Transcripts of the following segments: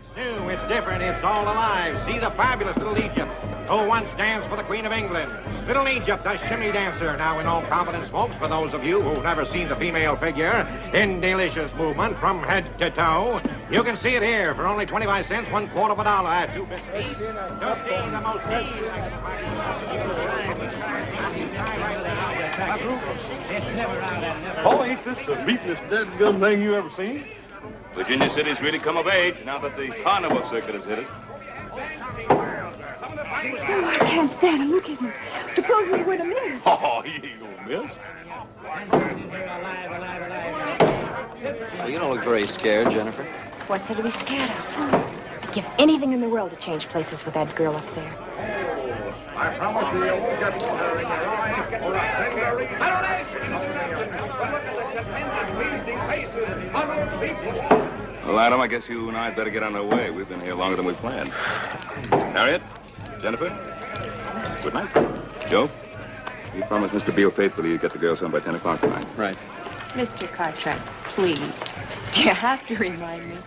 It's new, it's different, it's all alive. See the fabulous Little Egypt, who once danced for the Queen of England. Little Egypt, the shimmy dancer. Now, in all confidence, folks, for those of you who've never seen the female figure in delicious movement from head to toe, you can see it here for only 25 cents, $1/4 of a dollar at 2 bits apiece. You'll see the most Oh, ain't this the beatin'est dead-gum thing you ever seen? Virginia City's really come of age now that the carnival circuit has hit it. I can't stand him. Look at him. Suppose we were to miss. Oh, he ain't gonna miss. Oh, you don't look very scared, Jennifer. What's there to be scared of? I'd give anything in the world to change places with that girl up there. I promise you, you won't get water in your eyes or a single Well, Adam, I guess you and I'd better get on our way. We've been here longer than we planned. Harriet? Jennifer? Good night. Joe? You promised Mr. Beale faithfully you'd get the girls home by 10 o'clock tonight. Right. Mr. Cartwright, please. Do you have to remind me?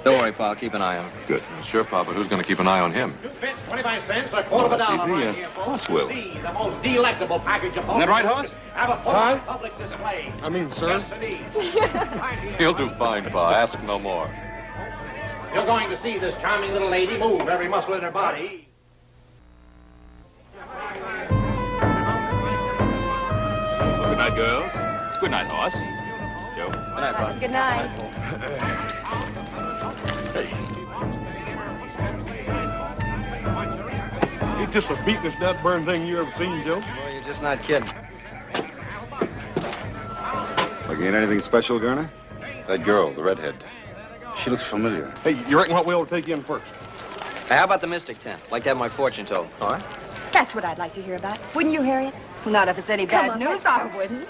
Don't worry, Pa. I'll keep an eye on him. Good. Sure, Pa, but who's going to keep an eye on him? 2 bits, 25 cents, $1/4 of a dollar. Right here, folks. Horse will. See the most delectable package of Isn't that right, Hoss? Have a full public display. I mean, sir. Yes, indeed. He'll do fine, Pa. Ask no more. You're going to see this charming little lady move every muscle in her body. Good night, girls. Good night, Hoss. Joe? Good night, Pa. Good night. Ain't this the beatin'est dead-burn thing you ever seen, Joe? Well, you're just not kidding. Looking at anything special, Garner? That girl, the redhead. She looks familiar. Hey, you reckon what we ought to take in first? Hey, how about the Mystic Tent? Like to have my fortune told. All right. That's what I'd like to hear about. Wouldn't you, Harriet? Not if it's any bad news, I wouldn't.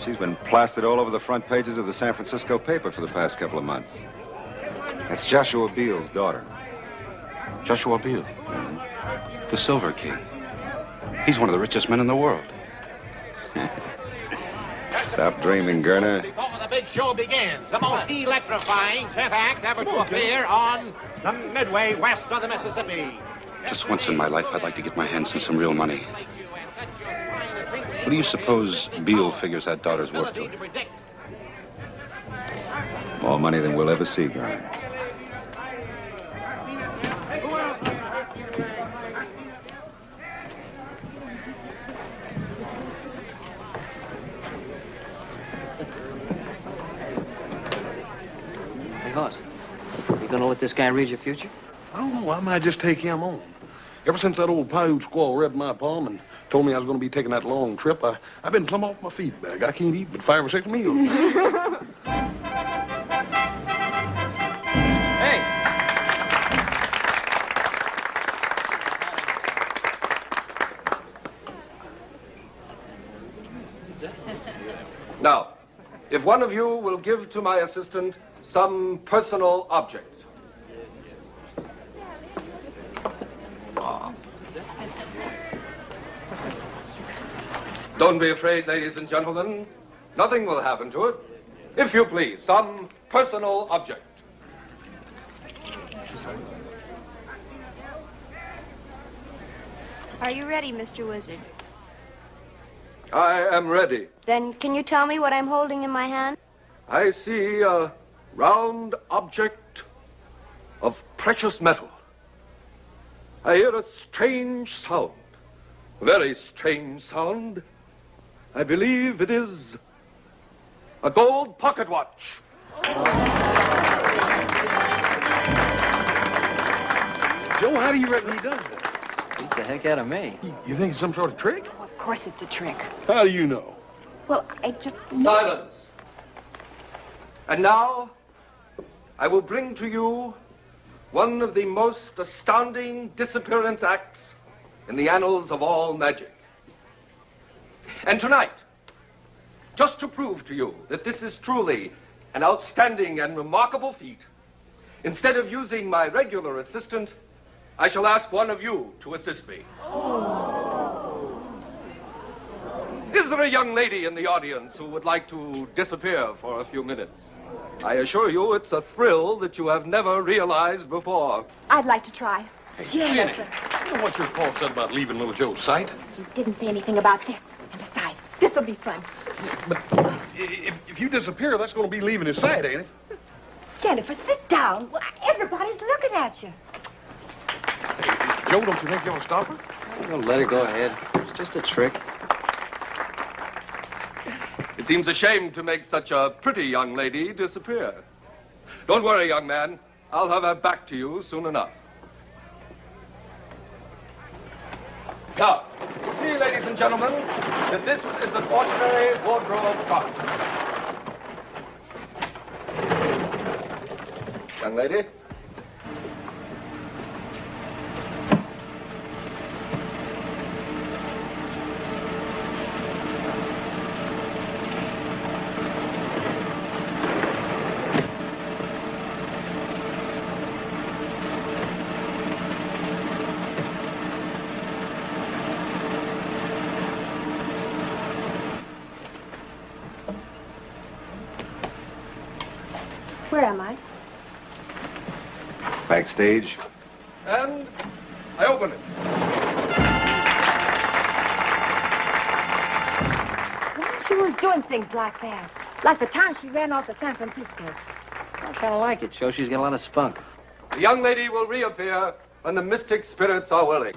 She's been plastered all over the front pages of the San Francisco paper for the past couple of months. That's Joshua Beale's daughter. Joshua Beale. The Silver Key. He's one of the richest men in the world. Stop dreaming, Garner. Before the big show begins, the most electrifying 10th act ever to appear on the Midway west of the Mississippi. Just once in my life, I'd like to get my hands on some real money. What do you suppose Beale figures that daughter's worth to her? More money than we'll ever see, Garner. Hey, Hoss, you gonna let this guy read your future? I don't know. I might just take him on. Ever since that old Paiute squaw read my palm and told me I was going to be taking that long trip, I've been plumb off my feed bag. I can't eat but 5 or 6 meals. Hey! Now, if one of you will give to my assistant some personal object. Don't be afraid, ladies and gentlemen. Nothing will happen to it. If you please, some personal object. Are you ready, Mr. Wizard? I am ready. Then can you tell me what I'm holding in my hand? I see a round object of precious metal. I hear a strange sound. A very strange sound. I believe it is a gold pocket watch. Joe, how do you reckon he does that? Beats the heck out of me. You think it's some sort of trick? Of course it's a trick. How do you know? Well, I just... Silence. And now, I will bring to you one of the most astounding disappearance acts in the annals of all magic. And tonight, just to prove to you that this is truly an outstanding and remarkable feat, instead of using my regular assistant, I shall ask one of you to assist me. Is there a young lady in the audience who would like to disappear for a few minutes? I assure you it's a thrill that you have never realized before. I'd like to try. Hey, Jennifer. You know what your pa said about leaving little Joe's sight? He didn't say anything about this. And besides, this'll be fun. But if you disappear, that's going to be leaving his sight, ain't it? Jennifer, sit down. Well, everybody's looking at you. Hey, Joe, don't you think you ought to stop her? Well, let her go ahead. It's just a trick. It seems a shame to make such a pretty young lady disappear. Don't worry, young man. I'll have her back to you soon enough. Now, you see, ladies and gentlemen, that this is an ordinary wardrobe trunk. Young lady. Where am I? Backstage. And I open it. Well, she was doing things like that. Like the time she ran off to San Francisco. I kind of like it. Shows she's got a lot of spunk. The young lady will reappear when the mystic spirits are willing.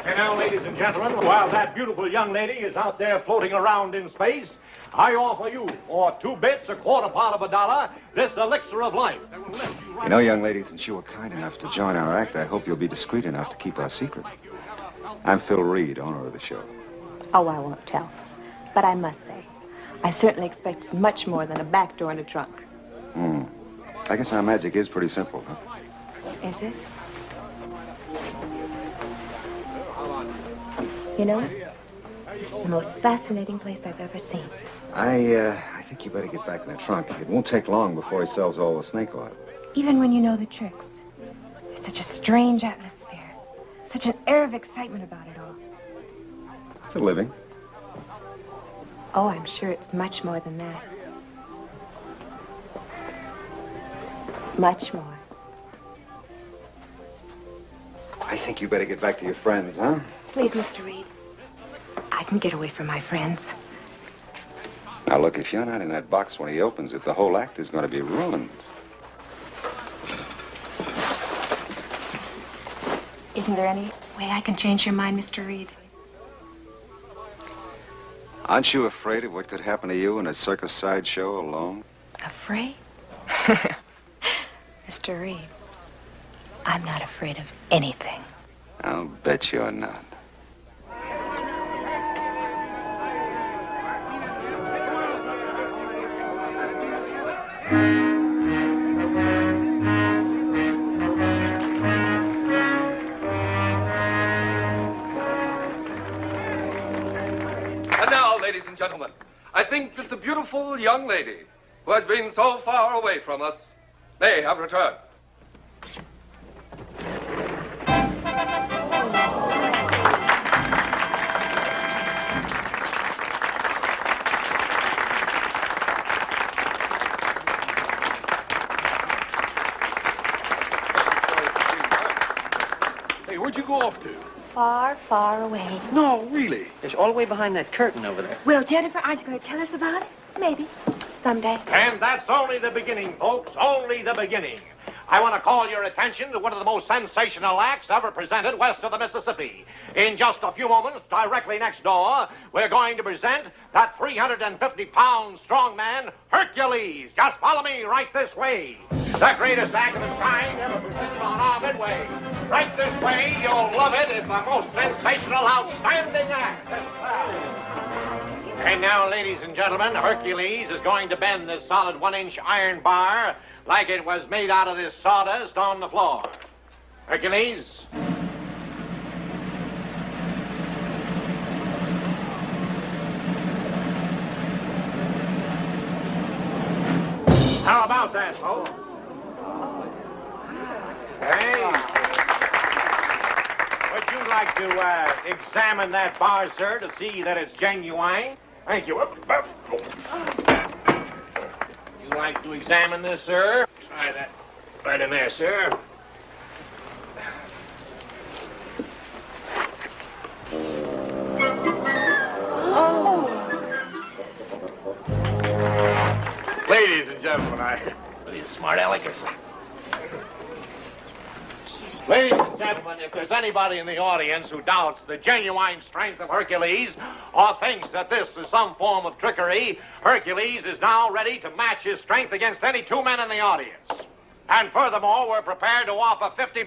And now, ladies and gentlemen, while that beautiful young lady is out there floating around in space, I offer you, for 2 bits, a quarter part of a dollar, this elixir of life. That will lift you right. You know, young lady, since you were kind enough to join our act, I hope you'll be discreet enough to keep our secret. I'm Phil Reed, owner of the show. Oh, I won't tell. But I must say, I certainly expected much more than a back door and a trunk. I guess our magic is pretty simple, huh? Is it? You know, it's the most fascinating place I've ever seen. I think you better get back in the trunk. It won't take long before he sells all the snake oil. Even when you know the tricks, there's such a strange atmosphere, such an air of excitement about it all. It's a living. Oh, I'm sure it's much more than that. Much more. I think you better get back to your friends, huh? Please, Mr. Reed. I can get away from my friends. Now, look, if you're not in that box when he opens it, the whole act is going to be ruined. Isn't there any way I can change your mind, Mr. Reed? Aren't you afraid of what could happen to you in a circus sideshow alone? Afraid? Mr. Reed, I'm not afraid of anything. I'll bet you're not. And now, ladies and gentlemen, I think that the beautiful young lady who has been so far away from us may have returned. Hey, where'd you go off to? Far, far away. No, really. It's all the way behind that curtain over there. Well, Jennifer, aren't you going to tell us about it? Maybe. Someday. And that's only the beginning, folks, only the beginning. I want to call your attention to one of the most sensational acts ever presented west of the Mississippi. In just a few moments, directly next door, we're going to present that 350-pound strongman, Hercules. Just follow me right this way. The greatest act of its kind ever presented on our Midway. Right this way, you'll love it. It's the most sensational, outstanding act. And now, ladies and gentlemen, Hercules is going to bend this solid 1-inch iron bar like it was made out of this sawdust on the floor. Hercules. How about that, folks? Hey. Would you like to examine that bar, sir, to see that it's genuine? Thank you. You you like to examine this, sir? Try that right in there, sir. Ladies and gentlemen, you smart aleckers. Ladies and gentlemen, if there's anybody in the audience who doubts the genuine strength of Hercules or thinks that this is some form of trickery, Hercules is now ready to match his strength against any two men in the audience. And furthermore, we're prepared to offer $50.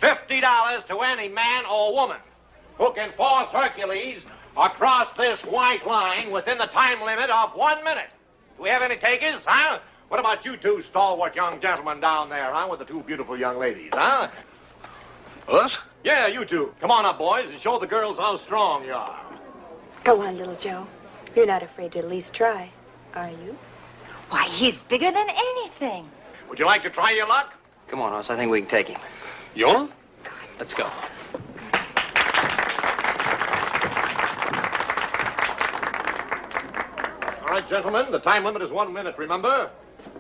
$50 to any man or woman who can force Hercules across this white line within the time limit of 1 minute. Do we have any takers, huh? What about you two stalwart young gentlemen down there, huh, with the two beautiful young ladies, huh? Us? Yeah, you two. Come on up, boys, and show the girls how strong you are. Go on, little Joe. You're not afraid to at least try, are you? Why, he's bigger than anything. Would you like to try your luck? Come on, Hoss. I think we can take him. You want? Let's go. All right, gentlemen, the time limit is 1 minute, remember?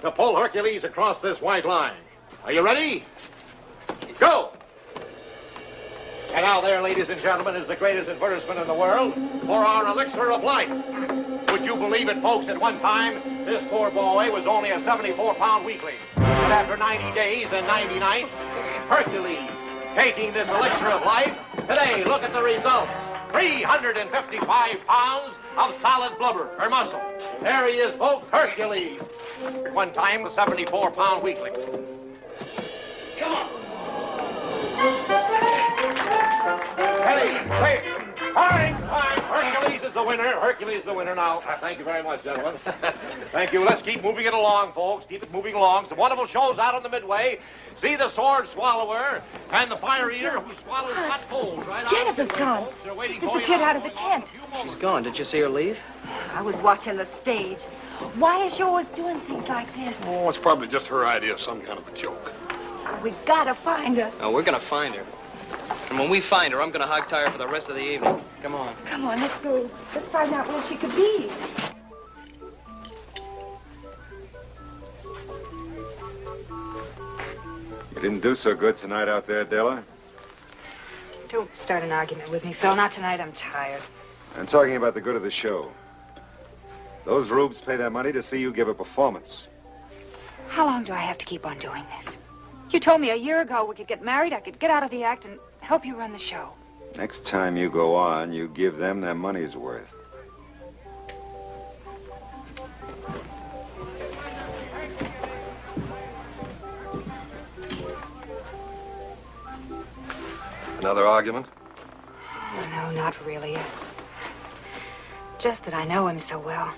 To pull Hercules across this white line. Are you ready? Go! And now there, ladies and gentlemen, is the greatest advertisement in the world for our elixir of life. Would you believe it, folks, at one time, this poor boy was only a 74-pound weakling. But after 90 days and 90 nights, Hercules, taking this elixir of life, today, look at the results. 355 pounds of solid blubber, or muscle. There he is, folks, Hercules. One time, a 74-pound weakling. Come on. Ready, wait. Time. Hercules is the winner. Hercules is the winner now. Thank you very much, gentlemen. Thank you. Let's keep moving it along, folks. Keep it moving along. Some wonderful shows out on the Midway. See the sword swallower and the fire eater who swallows hot coals right Jennifer's out. gone. She's disappeared out of the tent. She's gone. Did you see her leave? I was watching the stage. Why is she always doing things like this? Oh, it's probably just her idea of some kind of a joke. We gotta find her. No, we're going to find her. And when we find her, I'm going to hog-tie her for the rest of the evening. Come on. Come on, let's go. Let's find out where she could be. You didn't do so good tonight out there, Della. Don't start an argument with me, Phil. Not tonight. I'm tired. I'm talking about the good of the show. Those rubes pay their money to see you give a performance. How long do I have to keep on doing this? You told me a year ago we could get married, I could get out of the act and help you run the show. Next time you go on, you give them their money's worth. Another argument? Oh, no, not really. Just that I know him so well.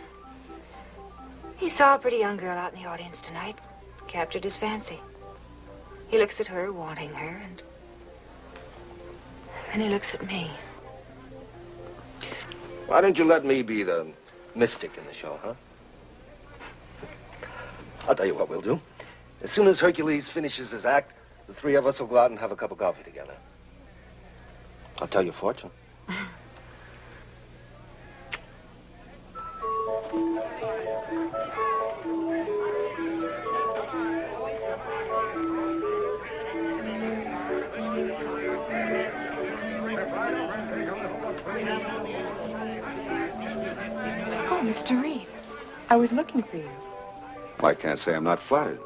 He saw a pretty young girl out in the audience tonight, captured his fancy. He looks at her, wanting her, and then he looks at me. Why don't you let me be the mystic in the show, huh? I'll tell you what we'll do. As soon as Hercules finishes his act, the three of us will go out and have a cup of coffee together. I'll tell your fortune. Oh, Mr. Reed, I was looking for you. Well, I can't say I'm not flattered.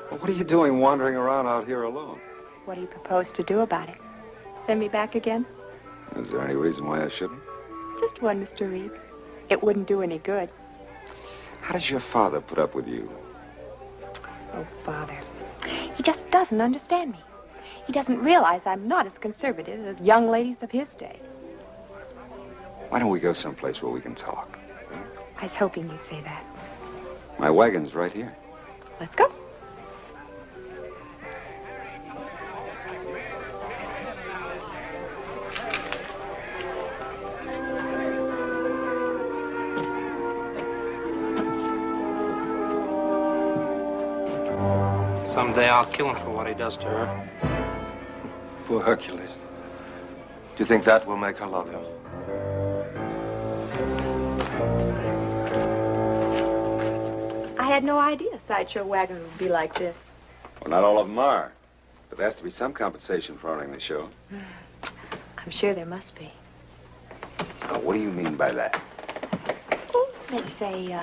But what are you doing wandering around out here alone? What do you propose to do about it? Send me back again? Is there any reason why I shouldn't? Just one, Mr. Reed. It wouldn't do any good. How does your father put up with you? Oh, Father. He just doesn't understand me. He doesn't realize I'm not as conservative as young ladies of his day. Why don't we go someplace where we can talk? I was hoping you'd say that. My wagon's right here. Let's go. Someday I'll kill him for what he does to her. Poor Hercules. Do you think that will make her love him? I had no idea a sideshow wagon would be like this. Well, not all of them are. But there has to be some compensation for owning the show. I'm sure there must be. Now, what do you mean by that? Oh, let's say,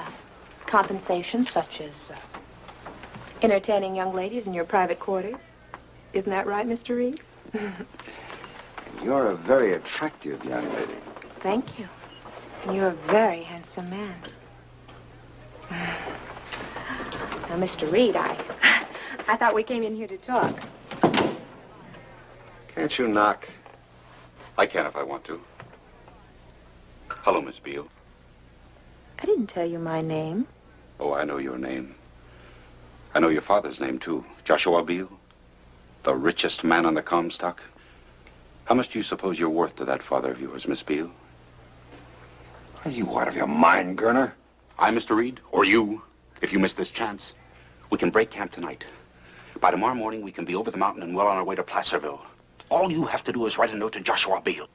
compensation such as entertaining young ladies in your private quarters. Isn't that right, Mr. Reed? You're a very attractive young lady. Thank you. And you're a very handsome man. Now, Mr. Reed, I thought we came in here to talk. Can't you knock? I can if I want to. Hello, Miss Beale. I didn't tell you my name. Oh, I know your name. I know your father's name, too. Joshua Beale. The richest man on the Comstock. How much do you suppose you're worth to that father of yours, Miss Beale? Are you out of your mind, Gurner? I, Mr. Reed, or you, if you miss this chance. We can break camp tonight. By tomorrow morning, we can be over the mountain and well on our way to Placerville. All you have to do is write a note to Joshua Beale.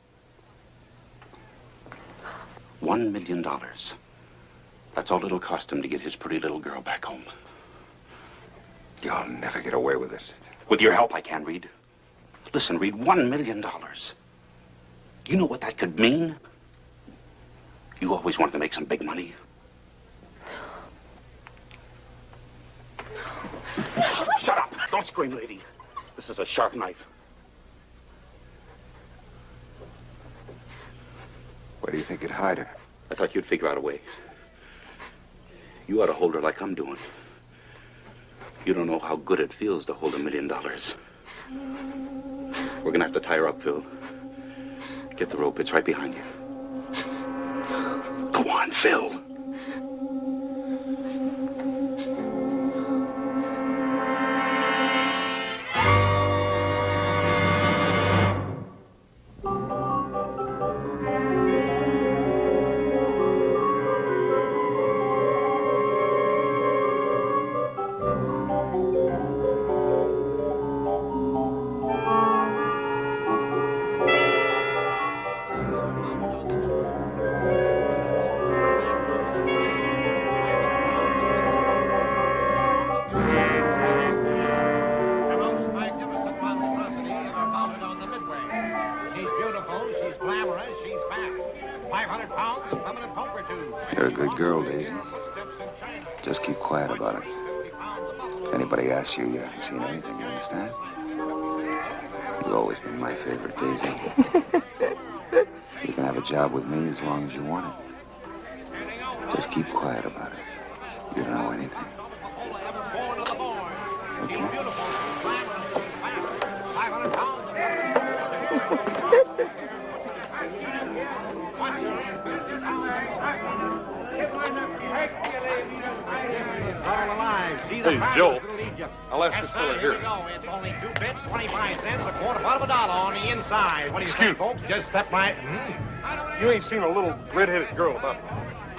$1 million. That's all it'll cost him to get his pretty little girl back home. You'll never get away with it. With your help, I can, Reed. Listen, Reed, $1 million. You know what that could mean? You always wanted to make some big money. Shut up! Don't scream, lady. This is a sharp knife. Where do you think you'd hide her? I thought you'd figure out a way. You ought to hold her like I'm doing. You don't know how good it feels to hold $1 million. We're gonna have to tie her up, Phil. Get the rope. It's right behind you. Go on, Phil. You're a good girl, Daisy. Just keep quiet about it. If anybody asks you, you haven't seen anything, you understand? You've always been my favorite, Daisy. You can have a job with me as long as you want it. Just keep quiet about it. You don't know anything. Okay? Hey, Joe, I'll ask this fella here. It's only 2 bits, 25 cents, a quarter part of a dollar on the inside. What do you think, folks? Just step right. You ain't seen a little red-headed girl about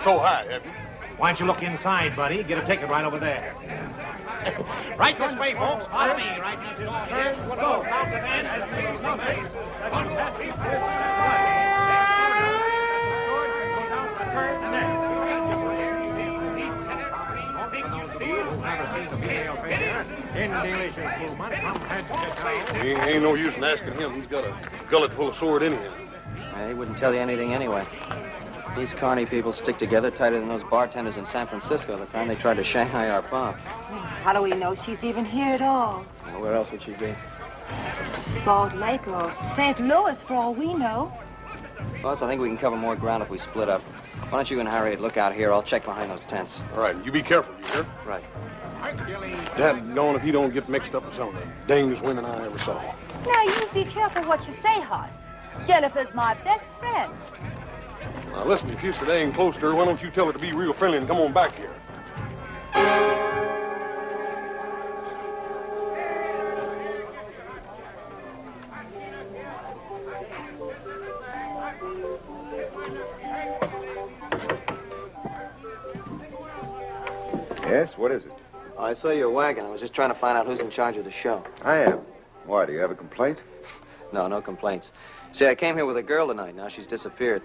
so high, have you? Why don't you look inside, buddy? Get a ticket right over there. Right this way, folks. Follow me. Right next door. Here's what goes out the van and maybe someplace. Ain't no use in asking him. He's got a gullet full of sword in him. He wouldn't tell you anything anyway. These carny people stick together tighter than those bartenders in San Francisco the time they tried to Shanghai our pub. How do we know she's even here at all? Well, where else would she be? Salt Lake or St. Louis, for all we know. Boss, I think we can cover more ground if we split up. Why don't you and Harriet look out here? I'll check behind those tents. All right, you be careful, you hear? Right. Daggone if he don't get mixed up with some of the dangest women I ever saw. Now, you be careful what you say, Hoss. Jennifer's my best friend. Now, listen, if you're staying close to her, why don't you tell her to be real friendly and come on back here? Yes, what is it? I saw your wagon. I was just trying to find out who's in charge of the show. I am. Why, do you have a complaint? No, no complaints. See, I came here with a girl tonight. Now she's disappeared.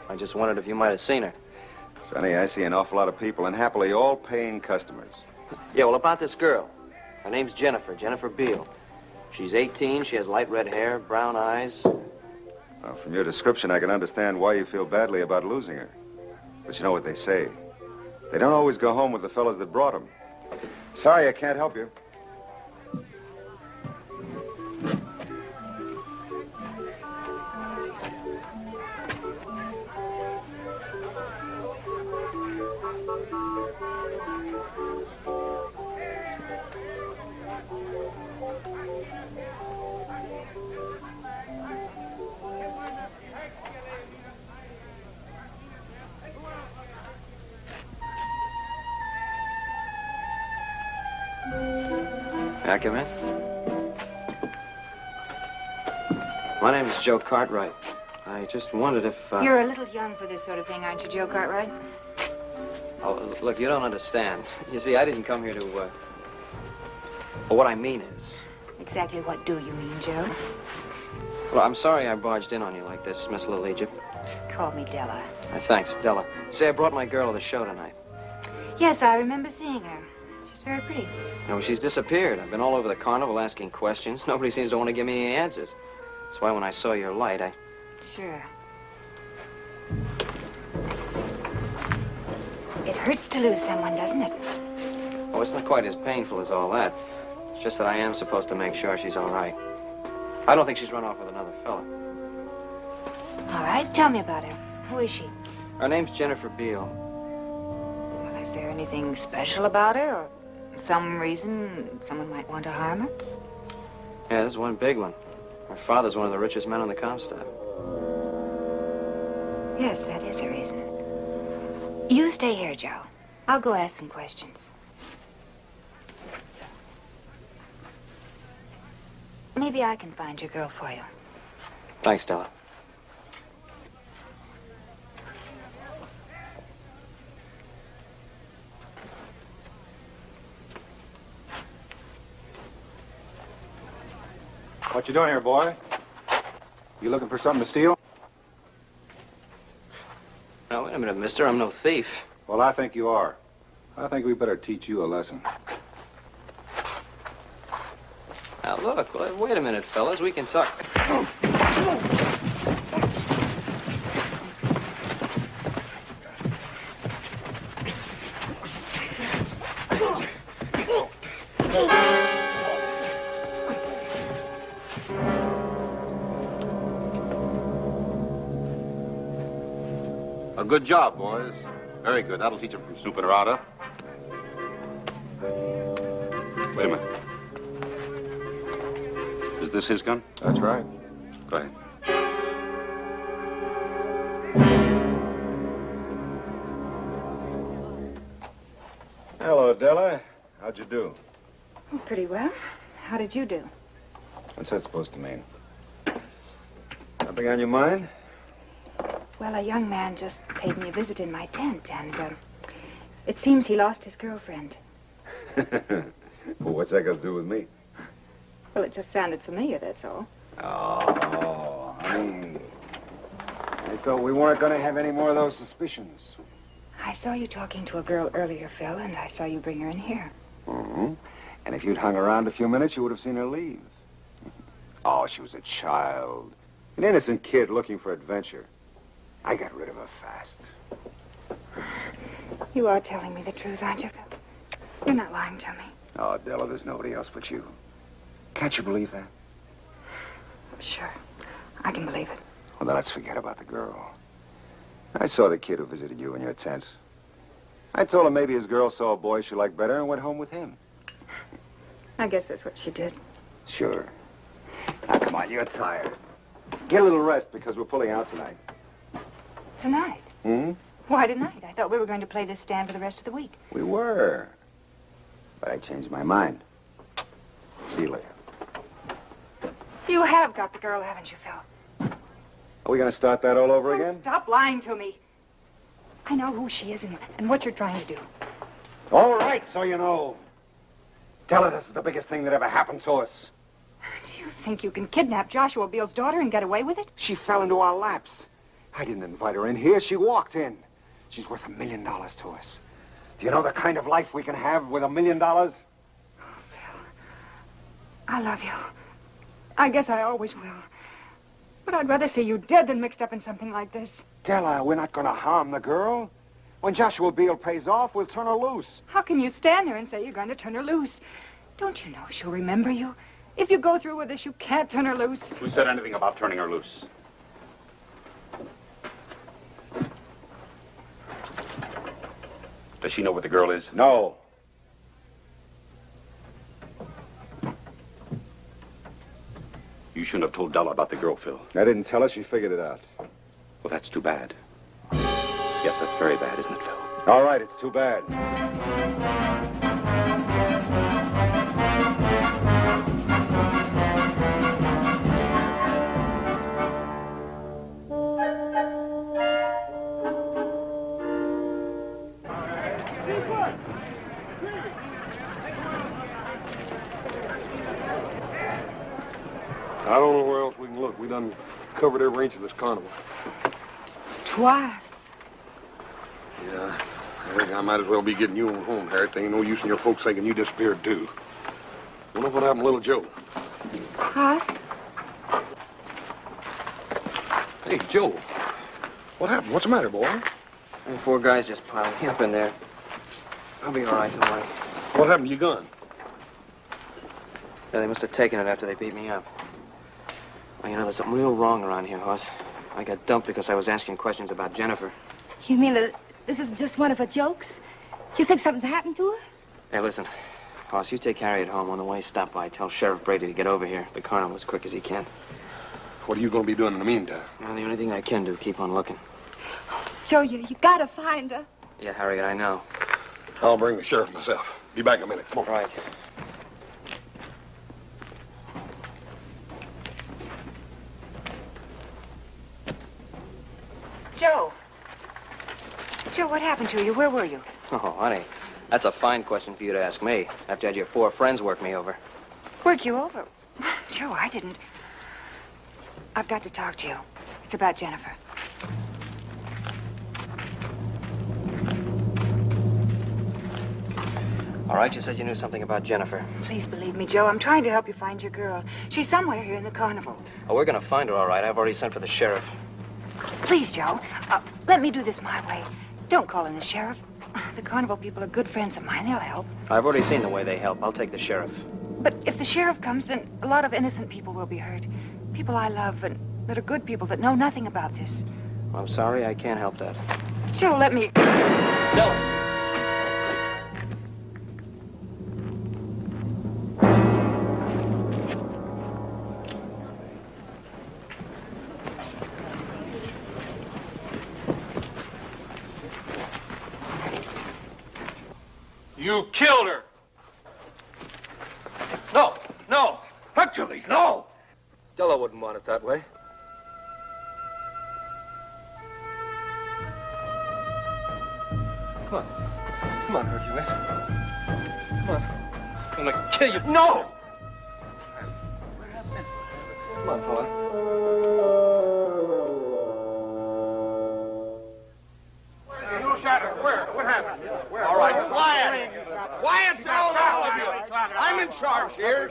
I just wondered if you might have seen her. Sonny, I see an awful lot of people, and happily all paying customers. Yeah, well, about this girl. Her name's Jennifer Beale. She's 18, she has light red hair, brown eyes. Well, from your description, I can understand why you feel badly about losing her. But you know what they say. They don't always go home with the fellas that brought them. Sorry, I can't help you. May I come in? My name is Joe Cartwright. I just wondered if, You're a little young for this sort of thing, aren't you, Joe Cartwright? Oh, look, you don't understand. You see, I didn't come here to, Well, what I mean is... Exactly what do you mean, Joe? Well, I'm sorry I barged in on you like this, Miss Little Egypt. Call me Della. Thanks, Della. Say, I brought my girl to the show tonight. Yes, I remember seeing her. She's very pretty. No, she's disappeared. I've been all over the carnival asking questions. Nobody seems to want to give me any answers. That's why when I saw your light, I... Sure. It hurts to lose someone, doesn't it? Oh, it's not quite as painful as all that. It's just that I am supposed to make sure she's all right. I don't think she's run off with another fella. All right, tell me about her. Who is she? Her name's Jennifer Beale. Well, is there anything special about her, or some reason someone might want to harm her? Yeah, there's one big one. Her father's one of the richest men on the Comstock. Yes, that is a reason. You stay here, Joe. I'll go ask some questions. Maybe I can find your girl for you. Thanks, Della. What you doing here, boy? You looking for something to steal? Now, wait a minute, mister. I'm no thief. Well, I think you are. I think we better teach you a lesson. Now, look, well, wait a minute, fellas. We can talk. A good job, boys. Very good. That'll teach them from snooping around, huh? Wait a minute. Is this his gun? That's right. Go ahead. Hello, Della. How'd you do? Oh, pretty well. How did you do? What's that supposed to mean? Something on your mind? Well, a young man just paid me a visit in my tent, and it seems he lost his girlfriend. Well, what's that got to do with me? Well, it just sounded familiar, that's all. Oh, I thought we weren't going to have any more of those suspicions. I saw you talking to a girl earlier, Phil, and I saw you bring her in here. Mm-hmm. And if you'd hung around a few minutes, you would have seen her leave. Oh, she was a child. An innocent kid looking for adventure. I got rid of her fast. You are telling me the truth, aren't you, Phil? You're not lying to me. Oh, Della, there's nobody else but you. Can't you believe that? Sure. I can believe it. Well, then let's forget about the girl. I saw the kid who visited you in your tent. I told him maybe his girl saw a boy she liked better and went home with him. I guess that's what she did. Sure. Now, come on, you're tired. Get a little rest because we're pulling out tonight. Tonight? Hmm? Why tonight? I thought we were going to play this stand for the rest of the week. We were. But I changed my mind. See you later. You have got the girl, haven't you, Phil? Are we going to start that all over Oh, again? stop lying to me. I know who she is and what you're trying to do. All right, so you know. Tell her this is the biggest thing that ever happened to us. Do you think you can kidnap Joshua Beale's daughter and get away with it? She fell into our laps. I didn't invite her in here. She walked in. She's worth $1 million to us. Do you know the kind of life we can have with $1 million? Oh, Phil. I love you. I guess I always will. But I'd rather see you dead than mixed up in something like this. Della, we're not going to harm the girl. When Joshua Beale pays off, we'll turn her loose. How can you stand there and say you're going to turn her loose? Don't you know she'll remember you? If you go through with this, you can't turn her loose. Who said anything about turning her loose? Does she know what the girl is? No. You shouldn't have told Della about the girl, Phil. I didn't tell her. She figured it out. Well, that's too bad. Yes, that's very bad, isn't it, Phil? All right, it's too bad. I don't know where else we can look. We done covered every inch of this carnival. Twice. Yeah, I think I might as well be getting you on home, Harriet. There ain't no use in your folks thinking you disappeared, too. Wonder what happened to little Joe. Us? Hey, Joe. What happened? What's the matter, boy? And 4 guys just piled me up in there. I'll be all right, don't worry. What happened to your gun? Yeah, they must have taken it after they beat me up. Well, you know, there's something real wrong around here, Hoss. I got dumped because I was asking questions about Jennifer. You mean that this is just one of her jokes? You think something's happened to her? Hey, listen. Hoss, you take Harriet home. On the way, stop by. Tell Sheriff Brady to get over here. The carnival as quick as he can. What are you going to be doing in the meantime? Well, the only thing I can do, keep on looking. Joe, you gotta find her. Yeah, Harriet, I know. I'll bring the sheriff myself. Be back in a minute. Come on. Right. Joe. Joe, what happened to you? Where were you? Oh, honey, that's a fine question for you to ask me, after you had your 4 friends work me over. Work you over? Joe, I didn't. I've got to talk to you. It's about Jennifer. All right, you said you knew something about Jennifer. Please believe me, Joe. I'm trying to help you find your girl. She's somewhere here in the carnival. Oh, we're gonna find her, all right. I've already sent for the sheriff. Please, Joe. Let me do this my way. Don't call in the sheriff. The carnival people are good friends of mine. They'll help. I've already seen the way they help. I'll take the sheriff. But if the sheriff comes, then a lot of innocent people will be hurt. People I love and that are good people that know nothing about this. Well, I'm sorry, I can't help that. Joe, let me... No! You killed her. No, no. Hercules, no. Della wouldn't want it that way. Come on. Come on, Hercules. Come on. I'm gonna kill you. No! Come on, fella. You shot her. Where? What happened? Where? All right, quiet. Quiet down, all of you. I'm in charge here.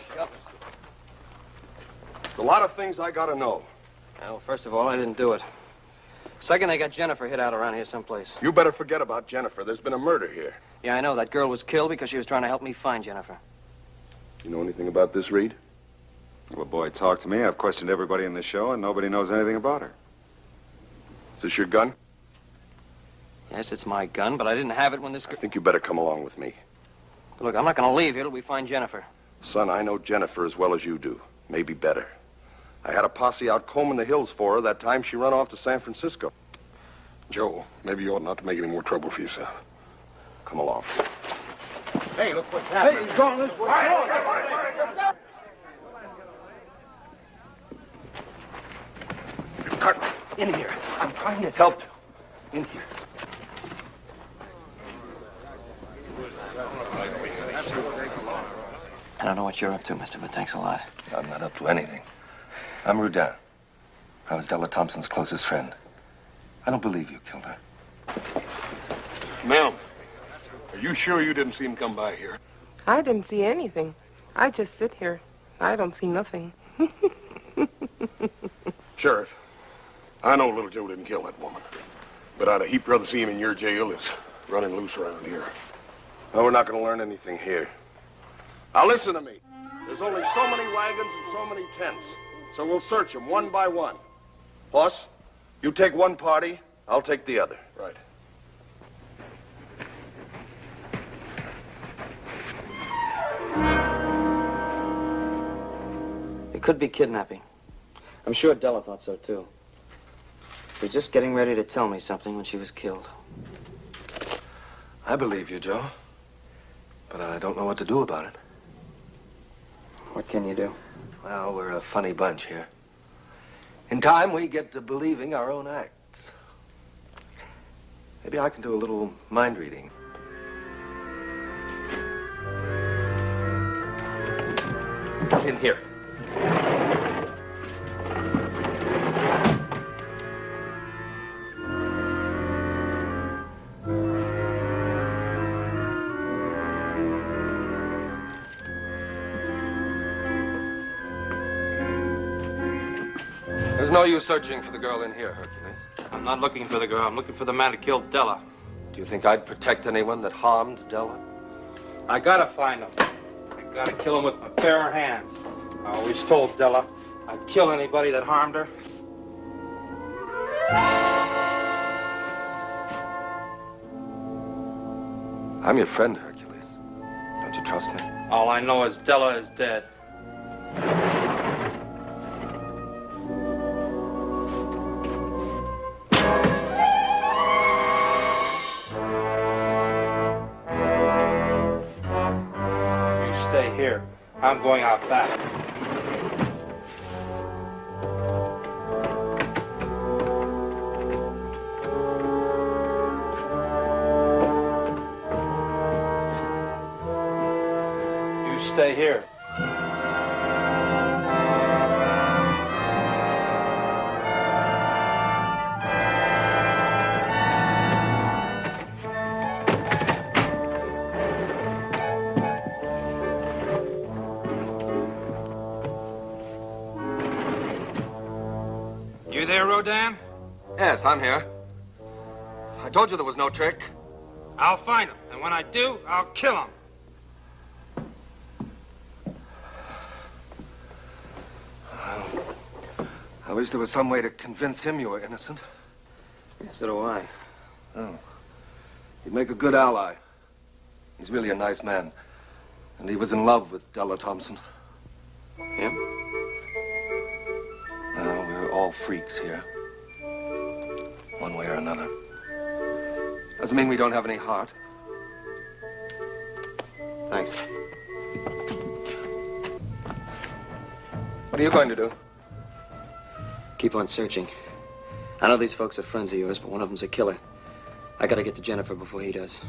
There's a lot of things I gotta know. Well, first of all, I didn't do it. Second, I got Jennifer hid out around here someplace. You better forget about Jennifer. There's been a murder here. Yeah, I know. That girl was killed because she was trying to help me find Jennifer. You know anything about this, Reed? Well, boy, talk to me. I've questioned everybody in the show, and nobody knows anything about her. Is this your gun? Yes, it's my gun, but I didn't have it when this... I think you better come along with me. Look, I'm not going to leave here till we find Jennifer. Son, I know Jennifer as well as you do. Maybe better. I had a posse out combing the hills for her that time she run off to San Francisco. Joe, maybe you ought not to make any more trouble for yourself. Come along. Hey, look what's happening. Hey, going this way. Cartman, in here. I'm trying to help you. In here. I don't know what you're up to, mister, but thanks a lot. I'm not up to anything. I'm Rudin. I was Della Thompson's closest friend. I don't believe you killed her. Ma'am, are you sure you didn't see him come by here? I didn't see anything. I just sit here. I don't see nothing. Sheriff, I know little Joe didn't kill that woman. But I'd a heap rather see him in your jail as running loose around here. No, we're not going to learn anything here. Now listen to me. There's only so many wagons and so many tents. So we'll search them one by one. Boss, you take one party, I'll take the other. Right. It could be kidnapping. I'm sure Della thought so, too. She was just getting ready to tell me something when she was killed. I believe you, Joe. But I don't know what to do about it. What can you do? Well, we're a funny bunch here. In time, we get to believing our own acts. Maybe I can do a little mind reading. In here. There's no use searching for the girl in here, Hercules. I'm not looking for the girl. I'm looking for the man who killed Della. Do you think I'd protect anyone that harmed Della? I gotta find him. I gotta kill him with my bare hands. I always told Della I'd kill anybody that harmed her. I'm your friend, Hercules. Don't you trust me? All I know is Della is dead. You stay here. I'm going out back. Stay here. You there, Rodan? Yes, I'm here. I told you there was no trick. I'll find him, and when I do, I'll kill him. I wish there was some way to convince him you were innocent. Yes, so do I. Oh. He'd make a good ally. He's really a nice man. And he was in love with Della Thompson. Yeah? Well, we're all freaks here. One way or another. Doesn't mean we don't have any heart. Thanks. What are you going to do? Keep on searching. I know these folks are friends of yours, but one of them's a killer. I gotta get to Jennifer before he does.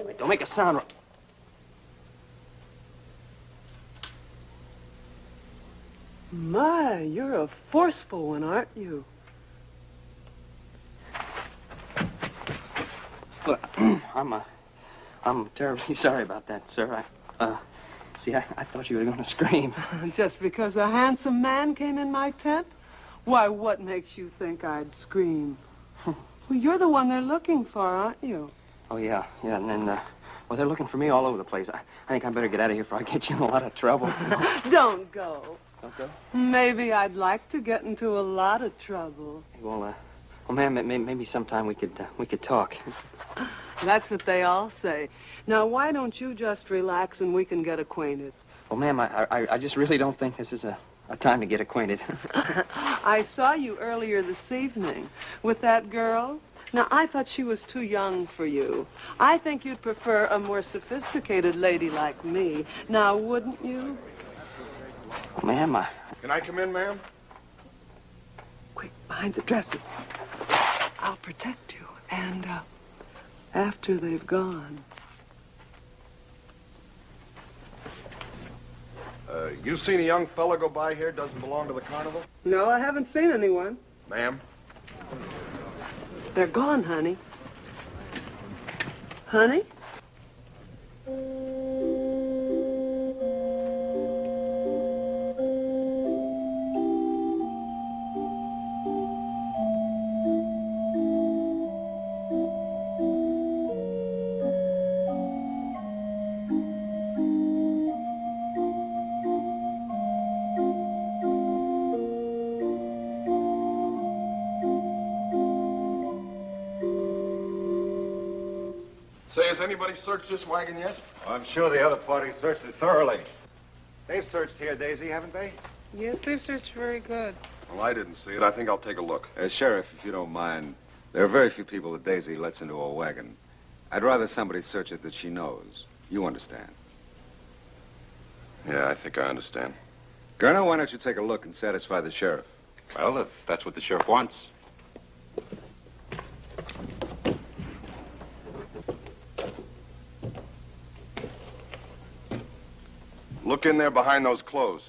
Wait, don't make a sound. My, you're a forceful one, aren't you? Look, I'm terribly sorry about that, sir. See, I thought you were going to scream. Just because a handsome man came in my tent? Why, what makes you think I'd scream? Well, you're the one they're looking for, aren't you? Oh, yeah, and then, well, they're looking for me all over the place. I think I better get out of here before I get you in a lot of trouble. Don't go. Okay. Maybe I'd like to get into a lot of trouble. Well, ma'am, maybe sometime we could talk. That's what they all say. Now, why don't you just relax and we can get acquainted? Well, ma'am, I just really don't think this is a time to get acquainted. I saw you earlier this evening with that girl. Now, I thought she was too young for you. I think you'd prefer a more sophisticated lady like me. Now, wouldn't you? Oh, ma'am, Can I come in, ma'am? Quick, behind the dresses. I'll protect you. And after they've gone. You seen a young fella go by here, doesn't belong to the carnival? No, I haven't seen anyone. Ma'am? They're gone, honey. Honey? Say, has anybody searched this wagon yet? I'm sure the other party searched it thoroughly. They've searched here, Daisy, haven't they? Yes, they've searched very good. Well, I didn't see it. I think I'll take a look. Sheriff, if you don't mind, there are very few people that Daisy lets into a wagon. I'd rather somebody search it that she knows. You understand? Yeah, I think I understand. Gurner, why don't you take a look and satisfy the sheriff? Well, if that's what the sheriff wants. Look in there behind those clothes.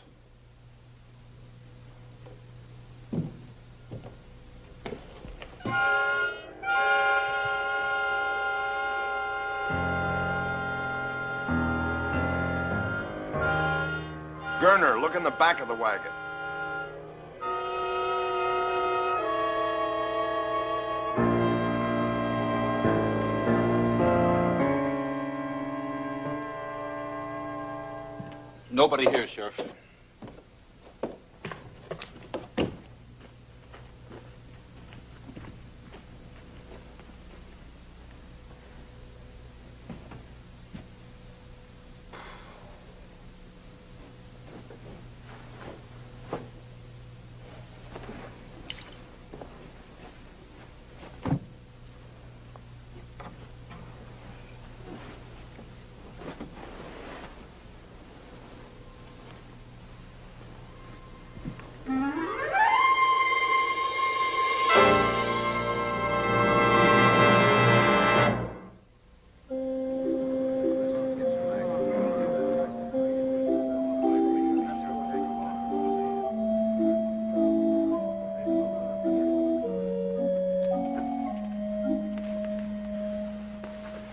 Gurner, look in the back of the wagon. Nobody here, Sheriff.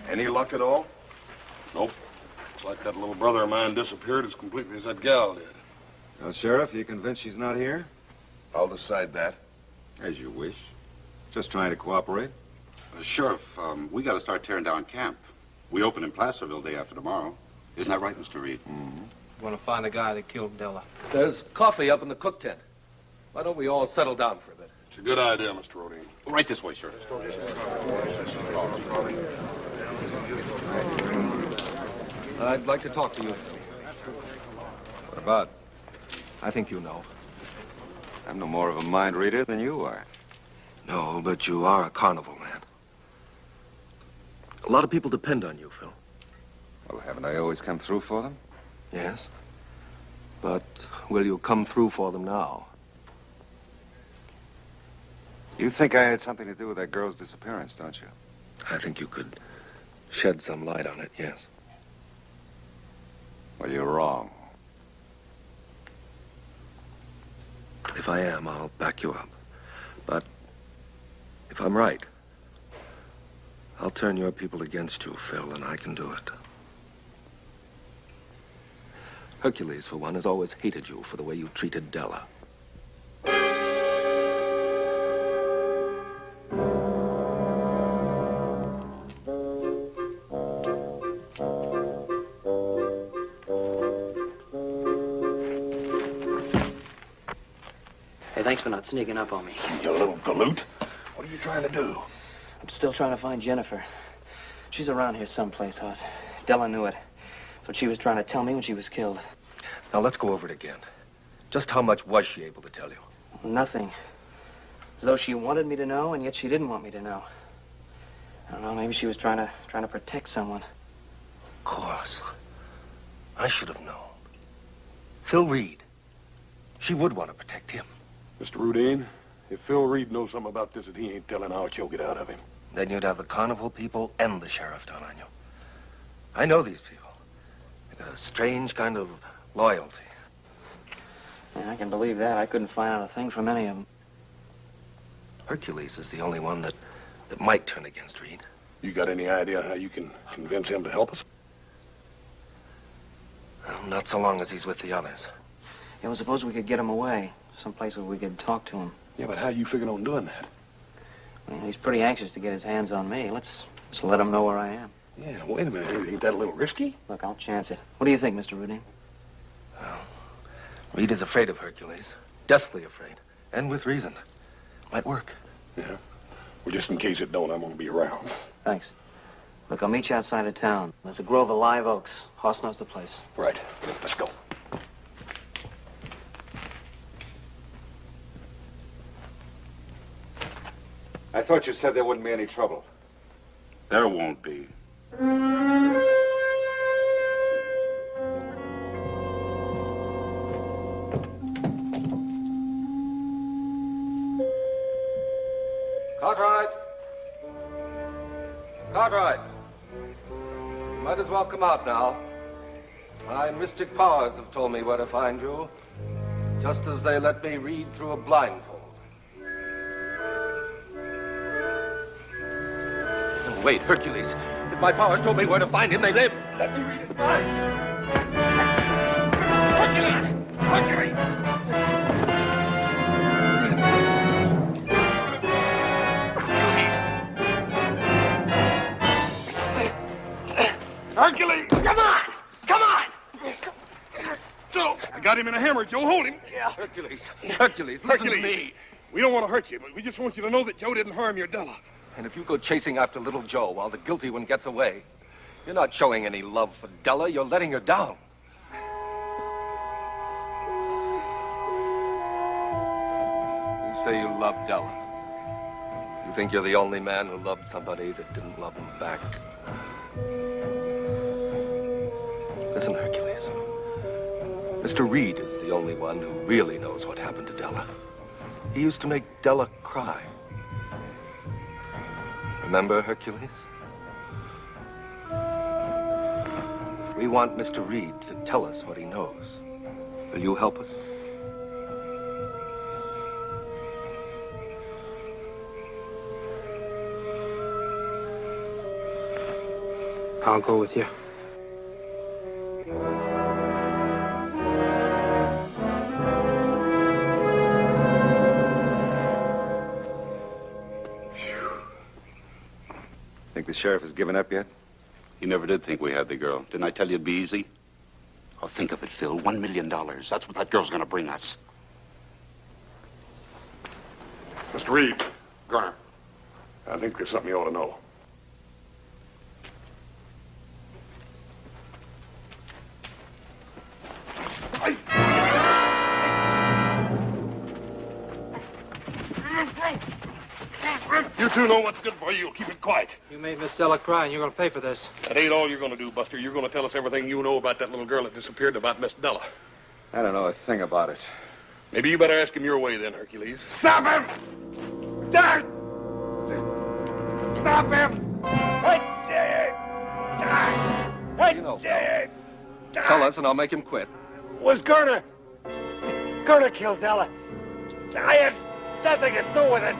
Any luck at all? Nope. Looks like that little brother of mine disappeared as completely as that gal did. Well, Sheriff, you convinced she's not here? I'll decide that. As you wish. Just trying to cooperate. Sheriff, we got to start tearing down camp. We open in Placerville day after tomorrow. Isn't that right, Mr. Reed? We want to find the guy that killed Della. There's coffee up in the cook tent. Why don't we all settle down for a bit? It's a good idea, Mr. Rodin. Right this way, Sheriff. I'd like to talk to you. What about? I think you know. I'm no more of a mind reader than you are. No, but you are a carnival man. A lot of people depend on you, Phil. Well, haven't I always come through for them? Yes. But will you come through for them now? You think I had something to do with that girl's disappearance, don't you? I think you could shed some light on it, yes. Well, you're wrong. If I am, I'll back you up. But if I'm right, I'll turn your people against you, Phil, and I can do it. Hercules, for one, has always hated you for the way you treated Della. Hey, thanks for not sneaking up on me. You little galoot. What are you trying to do? I'm still trying to find Jennifer. She's around here someplace, Hoss. Della knew it. That's what she was trying to tell me when she was killed. Now, let's go over it again. Just how much was she able to tell you? Nothing. As though she wanted me to know, and yet she didn't want me to know. I don't know, maybe she was trying to protect someone. Of course. I should have known. Phil Reed. She would want to protect him. Mr. Rudine, if Phil Reed knows something about this that he ain't telling, how you'll get out of him. Then you'd have the carnival people and the sheriff down on you. I know these people. They got a strange kind of loyalty. Yeah, I can believe that. I couldn't find out a thing from any of them. Hercules is the only one that might turn against Reed. You got any idea how you can convince him to help us? Well, not so long as he's with the others. Yeah, well, suppose we could get him away. Someplace where we could talk to him. Yeah, but how you figuring on doing that? Well, he's pretty anxious to get his hands on me. Let's let him know where I am. Yeah, wait a minute. Ain't that a little risky? Look, I'll chance it. What do you think, Mr. Rudin? Well, Reed is afraid of Hercules. Deathly afraid. And with reason. Might work. Yeah. Well, just in case it don't, I'm going to be around. Thanks. Look, I'll meet you outside of town. There's a grove of live oaks. Hoss knows the place. Right. Let's go. I thought you said there wouldn't be any trouble. There won't be. Cartwright! Cartwright! Might as well come out now. My mystic powers have told me where to find you, just as they let me read through a blindfold. Oh, wait, Hercules. If my powers told me where to find him, they live. Let me read his mind. Hercules! Hercules! Hercules! Come on! Come on! Joe, I got him in a hammer. Joe, hold him. Yeah. Hercules, listen to me. We don't want to hurt you, but we just want you to know that Joe didn't harm your Della. And if you go chasing after little Joe while the guilty one gets away, you're not showing any love for Della. You're letting her down. You say you love Della. You think you're the only man who loved somebody that didn't love him back. Listen, Hercules. Mr. Reed is the only one who really knows what happened to Della. He used to make Della cry. Remember, Hercules? We want Mr. Reed to tell us what he knows. Will you help us? I'll go with you. Think the sheriff has given up yet? You never did think we had the girl. Didn't I tell you it'd be easy? Oh, think of it, Phil. $1 million. That's what that girl's gonna bring us. Mr. Reed, Garner, I think there's something you ought to know. You two know what's good for you. Keep it quiet. You made Miss Della cry, and you're going to pay for this. That ain't all you're going to do, Buster. You're going to tell us everything you know about that little girl that disappeared, about Miss Della. I don't know a thing about it. Maybe you better ask him your way then, Hercules. Stop him! Dad! Stop him! You know, Phil. Tell us and I'll make him quit. Was Garner killed Della. I had nothing to do with it.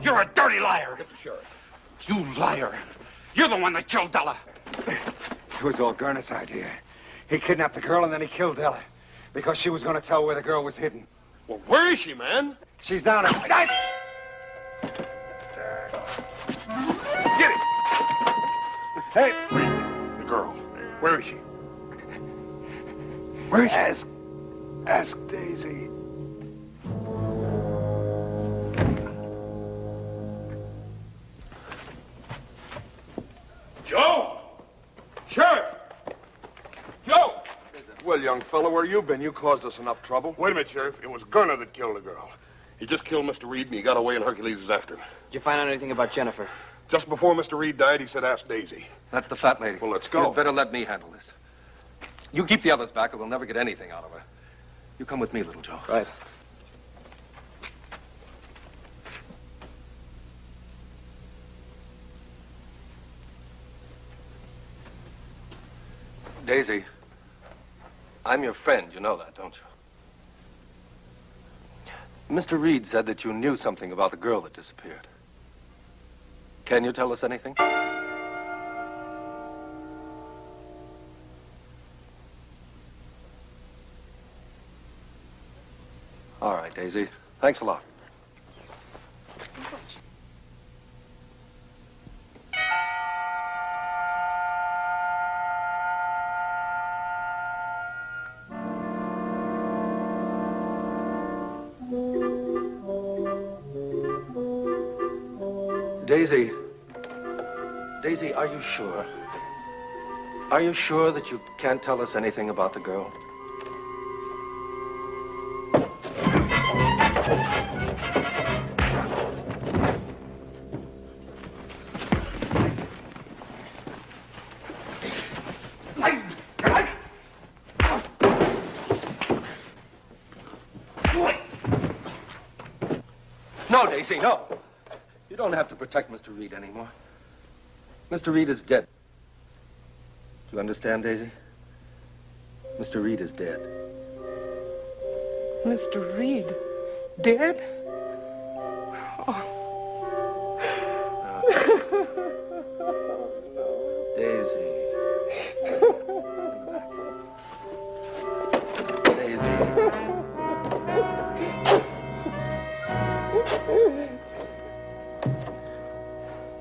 You're a dirty liar. Get the sheriff. You liar. You're the one that killed Della. It was all Garner's idea. He kidnapped the girl and then he killed Della. Because she was going to tell where the girl was hidden. Well, where is she, man? She's down at... Get it. Hey, wait. The girl. Where is she? Where is she? Ask Daisy. Joe! Sheriff! Joe! Well, young fella, where you been? You caused us enough trouble. Wait a minute, Sheriff. It was Garner that killed the girl. He just killed Mr. Reed, and he got away, and Hercules was after him. Did you find out anything about Jennifer? Just before Mr. Reed died, he said, ask Daisy. That's the fat lady. Well, let's go. You'd better let me handle this. You keep the others back, or we'll never get anything out of her. You come with me, little Joe. Right. Daisy, I'm your friend. You know that, don't you? Mr. Reed said that you knew something about the girl that disappeared. Can you tell us anything? All right, Daisy. Thanks a lot. Daisy. Daisy, are you sure? Are you sure that you can't tell us anything about the girl? No, Daisy, no. You don't have to protect Mr. Reed anymore. Mr. Reed is dead. Do you understand, Daisy? Mr. Reed is dead. Mr. Reed? Dead? Oh. Daisy.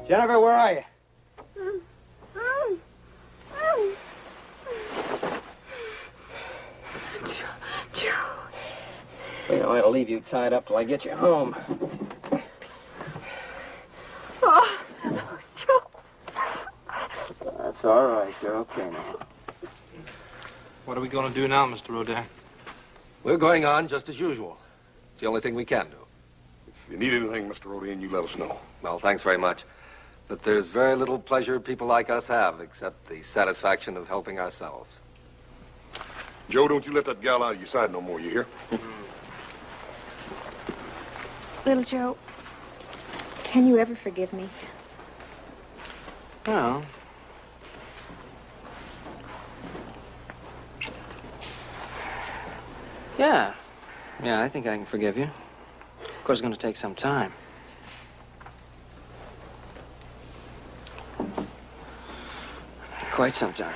Jennifer, where are you? You know, I'll leave you tied up till I get you home. Oh, Joe. That's all right. You're okay now. What are we going to do now, Mr. Rodin? We're going on just as usual. It's the only thing we can do. If you need anything, Mr. Rodin, you let us know. Well, thanks very much. But there's very little pleasure people like us have except the satisfaction of helping ourselves. Joe, don't you let that gal out of your side no more, you hear? Little Joe, can you ever forgive me? Well, yeah. Yeah, I think I can forgive you. Of course, it's going to take some time. Quite some time.